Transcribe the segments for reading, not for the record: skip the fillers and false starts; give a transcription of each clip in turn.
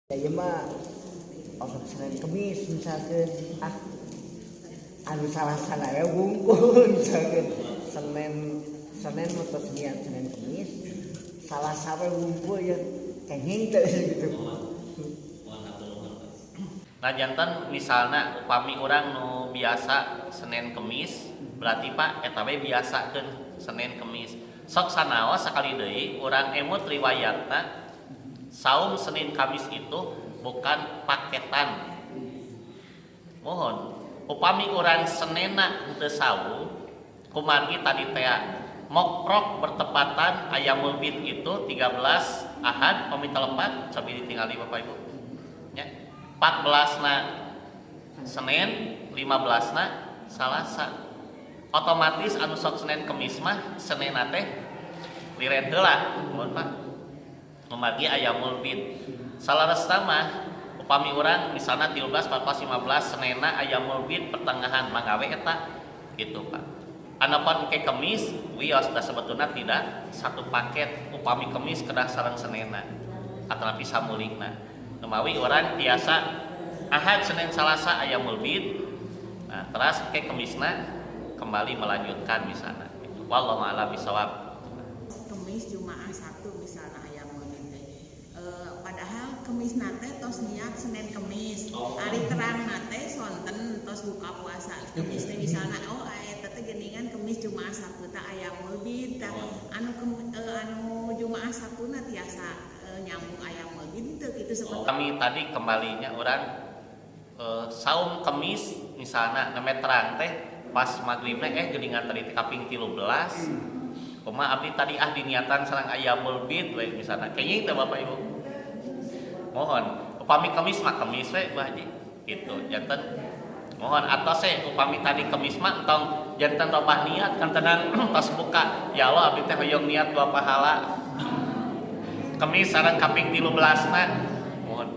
Ya mah orang Senin Kemis misalkan anu salah ya wungkul misalkan Senin atau Senin Kemis salah sawe wungkul ya kenging teh gitu. Nah jantan misalnya upami orang nu biasa Senin Kemis berarti Pak eta we biasakeun Senin Kemis. Sok sanaos sakali deui urang emut riwayatna saum Senin Kamis itu bukan paketan. Mohon upami urang Senena teu saum kumargi tadi teh mokrok bertepatan ayamul bid itu 13 Ahad pami telepat cobi ditingali Bapak Ibu nya 14 na Senin 15 na Salasa otomatis anu sok Senin Kemis mah Senin teh liren heula mohon Pak memagi ayamul bid salaresta mah upami urang misalna 13 14 15 Senena ayamul bid pertengahan manggawe eta gitu Pak anapun ke Kemis wios da sebetulna tidak satu paket upami Kemis kedah sareng Senena atapi samulingna numawi urang biasa Ahad Senin Salasa ayamul bid nah terus ke Kemisna kembali melanjutkan misalnya gitu. Wallahu a'lam bishawab. Kemis Jumaah Sabtu misalnya ayamul bid padahal Kemis nate tos niat Senin Kemis hari terang nate sonten tos buka puasa Kemis teh misalnya eta teh geuningan Kemis Jumaah Sabtu teh ayamul bid anu Jumaah Sabtu na tiasa nyambung ayamul bid teu kitu seperti Kami tadi kembalinya orang saum Kemis misalnya neme terang teh pas magribna geuningan tadi kaping 13 kumaha abdi tadi diniatan sareng ayamul bid we misalnya kayaknya itu Bapak Ibu mohon upami Kemis mah Kemis we Bu Haji gitu janten mohon atos upami tadi Kemis mah entong janten robah niat kan tenang tos buka ya Allah abdi teh hoyong niat dua pahala Kemis sareng kaping 13 na mohon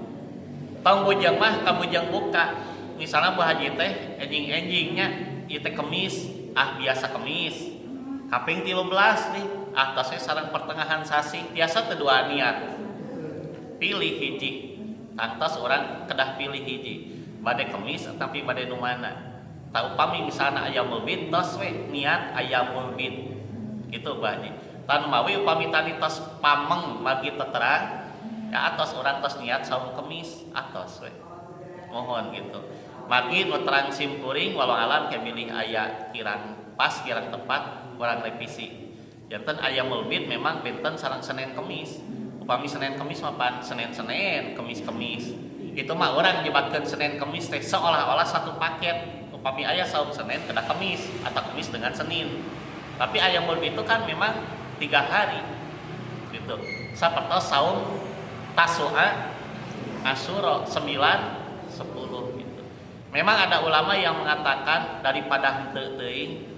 tong bujang mah ka bujang buka misalnya Bu Haji teh enjing-enjingnya ieu teh Kemis biasa Kemis kaping 13 nih atasnya sareng pertengahan sasi tiasa teu dua niat pilih hiji tangtos orang kedah pilih hiji bade Kemis tapi bade nu mana ta upami misalna ayamul bid tos we niat ayamul bid gitu Bu Haji tan mawi upami tadi tos pameng magi terang ya atos orang tos niat saum Kemis atos we mohon gitu magi nu terang simkuring walau alam kayak milih aya kirang pas kirang tepat kurang revisi janten ayamul bid memang benten sareng Senin Kemis upami Senin Kemis mah pan Senin Kemis itu mah orang nyebatkeun Senin Kemis teh seolah-olah satu paket upami aya saum Senin kedah Kemis atau Kemis dengan Senin tapi ayamul bid itu kan memang 3 hari gitu sapertos saum Tasu'a Asyura 9 10 gitu memang ada ulama yang mengatakan daripada henteu teuing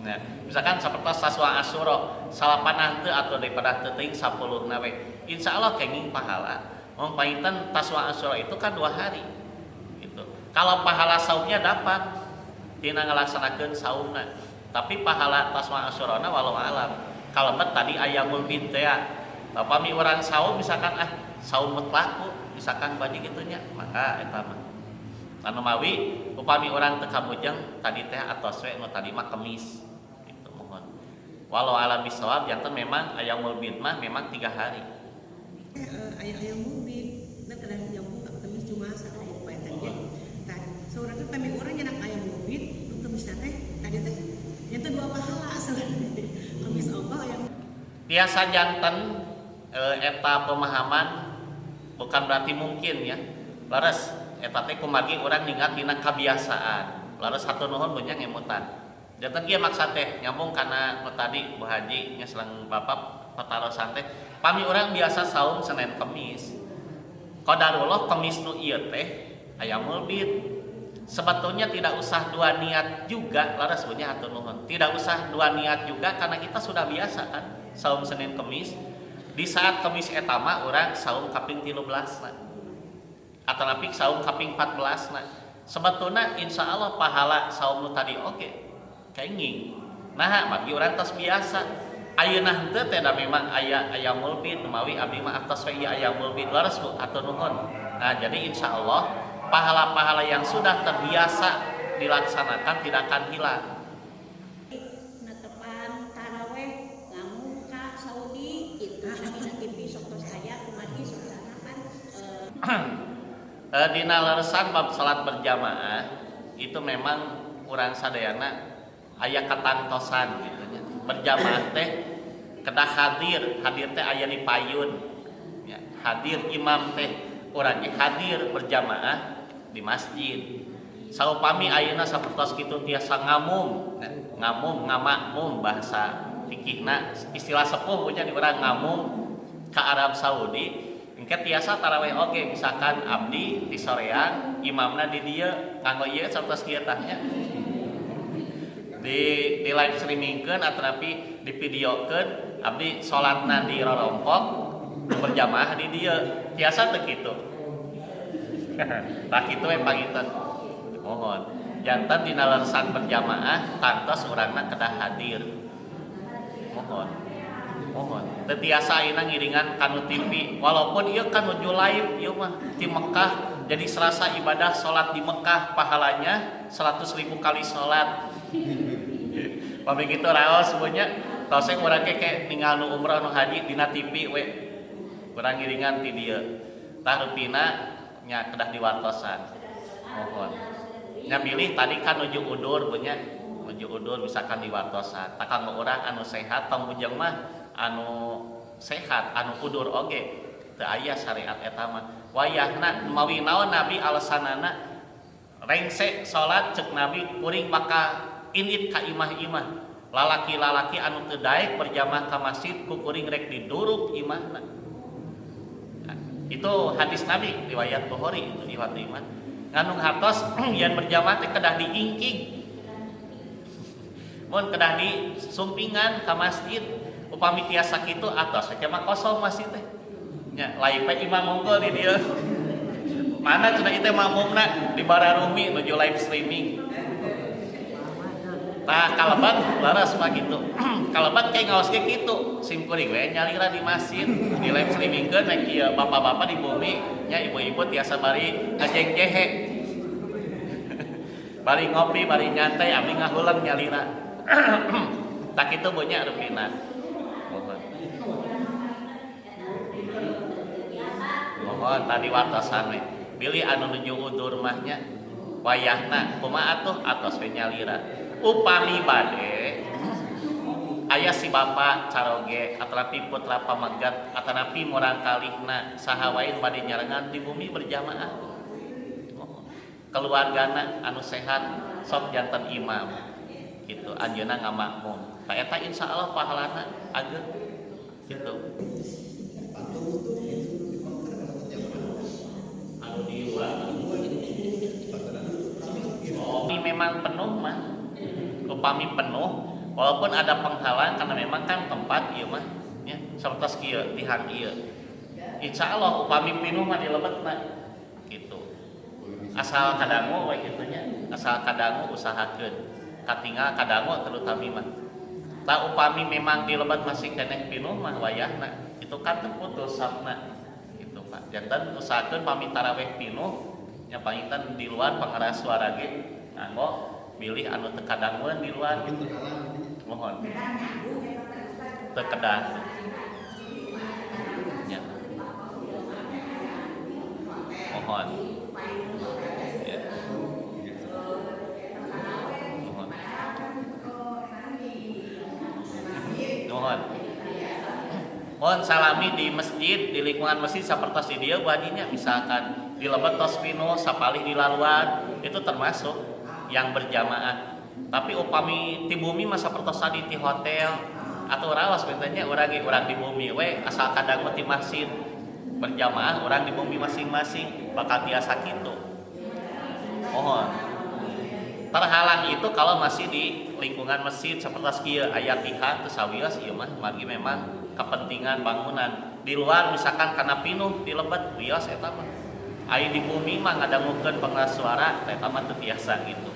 nah misalkan sapertos Tasu'a Asyura salapan henteu atau daripada henteu teuing 10 na we insyaallah kenging pahala mun painten Tasu'a Asyura itu kan 2 hari gitu kalau pahala saumnya dapat tina ngalaksanakeun saumna tapi pahala Tasu'a Asyurana walau alam kalau tadi ayamul bid teh upami urang saum misalkan saum mutlak misalkan bagi gitunya maka eta mah anu mawi upami urang teu kabujang tadi teh atos we nu tadi mah Kemis gitu mohon walau alam bisawab janten memang ayamul bid mah memang 3 hari ayamul bid da kedah nyambung Kemis Jumaah Sabtu poe teh tah saurang teh tami urang nyenak ayamul bid Kemis teh tadi teh janten 2 pahala sebenarnya Kemis apa yang tiasa janten eta pemahaman bukan berarti mungkin ya laras eta teh kumargi urang ningat dina kabiasaan laras satu nuhun banyak ngemutan janten kieu maksud teh nyambung kana nu tadi Bu Haji nya sareng Bapak patarosan teh pami urang biasa saum Senin Kemis qadarullah Kemis nu ieu teh ayamul bid sebetulnya tidak usah 2 niat juga laras punya hatur nuhun tidak usah 2 niat juga karena kita sudah biasa kan saum Senin Kemis di saat Kemis eta mah urang saum kaping 13 na atau napi saum kaping 14 na sebetulnya insyaallah pahala saum nu tadi oge kenging nah bagi urang tos biasa ayeuna henteu teh da memang aya ayamul bid memawi abdi mah atos we ieu ayamul bid laras Bu atur nuhun. Nah, jadi insyaallah pahala-pahala yang sudah terbiasa dilaksanakan tidak akan hilang. Natepan taraweh ngamu ka Saudi gitu dina TV sok tos aya kumaha sok sanapan Dina leresan bab salat berjamaah itu memang urang sadayana aya katangtosan gitu nya. Berjamaah teh kedah hadir teh aya di payun. Ya, hadir imam teh urang hadir berjamaah di masjid. Saupami ayeuna sapertos kitu tiasa ngamum, ngamakmum bahasa fikihna istilah sepuh punya di urang ngamum ke Arab Saudi. Engke tiasa tarawih oge misalkan abdi di soreang imamna di dieu nganggo ieu sapertos kieu tah nya. Di live streamingkeun ataupun di videokeun abdi salatna di rorompok berjamaah di dieu tiasa teu kitu. Tah kitu we panginten. Mohon jantan dina leresan berjamaah kantos urangna kedah hadir. Mohon teu tiasa ayeuna ngiringan kanu TV walaupun ieu kan nuju live ieu mah di Mekah jadi serasa ibadah salat di Mekah pahalanya 100.000 kali salat. Pami kitu raos punya tos urang ke ninggal nu umrah nu haji dina TV we urang ngiringan ti dieu tah rupina nya kedah diwartosan. Mohon nya milih tadi kan nuju udur punya nuju udur misalkan diwartosan tak kanggo urang anu sehat tong bujang mah anu sehat anu udur oge teu aya syariat eta mah wayahna mawi naon nabi alasanana rengse salat cek nabi kuring maka indit ka imah-imah lalaki-lalaki anu teu daek berjamaah ka masjid ku kuring rek diduruk imahna. Nah, itu hadis nabi riwayat Bukhari itu riwayat iman nganu hartos yen berjamaah teh kedah diingking mun kedah disumpingan ka masjid upami tiasa kitu atos we mah kosong masjid teh nya lain pe imam unggul di dieu mana cenah ieu teh makmumna di Bararumi nuju live streaming. Nah kalebat laras mah gitu kalebat kayak ngaos ge kitu sim kuring we nyalira di masjid di live streamingkeun nek ieu bapak-bapak di bumi nya ibu-ibu tiasa bari ngajeng jehe bari ngopi bari nyantai abdi ngahulang nyalira tak kitu bunyi rupina. Mohon tadi wartosan we pilih anu nuju udur mahnya wayahna kumaha atuh atos we nyalira upami bade aya si bapak caroge atanapi putra pamagat atanapi murang kalihna saha wae bade nyarengan di bumi berjamaah keluargana anu sehat sok janten imam gitu anjeunna ngamakmum ta eta insyaallah pahalana ageung gitu. Anu di urang ini memang penuh mah upami penuh walaupun ada penghalang karena memang kan tempat ieu mah nya sapertos kieu dihang ieu insyaallah upami pinuh mah dilebetna gitu asal kadangu we kitu nya asal kadangu usahakeun katingal kadangu terutami mah ta upami memang dilebet masih keneh pinuh mah wayahna itu kan teu putus sabna gitu Pak janten usahakeun pami tarawih pinuh nya panginten di luar pengeras suara ge nganggo pilih anu teu kadangueun di luar gitu. Mohon teu kedah nya mohon ya. Mohon salami di masjid di lingkungan masjid sapertos di dieu badinya misalkan di lebet tos pinuh sapalih di laluan itu termasuk yang berjamaah. Tapi upami ti bumi masa sapertos di hotel atau rawas betanya urang di bumi we asal kadang ti masjid berjamaah orang di bumi masing-masing bakal biasa kitu. Mohon terhalang itu kalau masih di lingkungan masjid seperti kieu aya tihan teu sawios ieu mah margi memang kepentingan bangunan. Di luar misalkan karena pinuh di lebet wios eta mah. Ai di bumi mah ngadangukeun pengeras suara eta mah teu biasa gitu.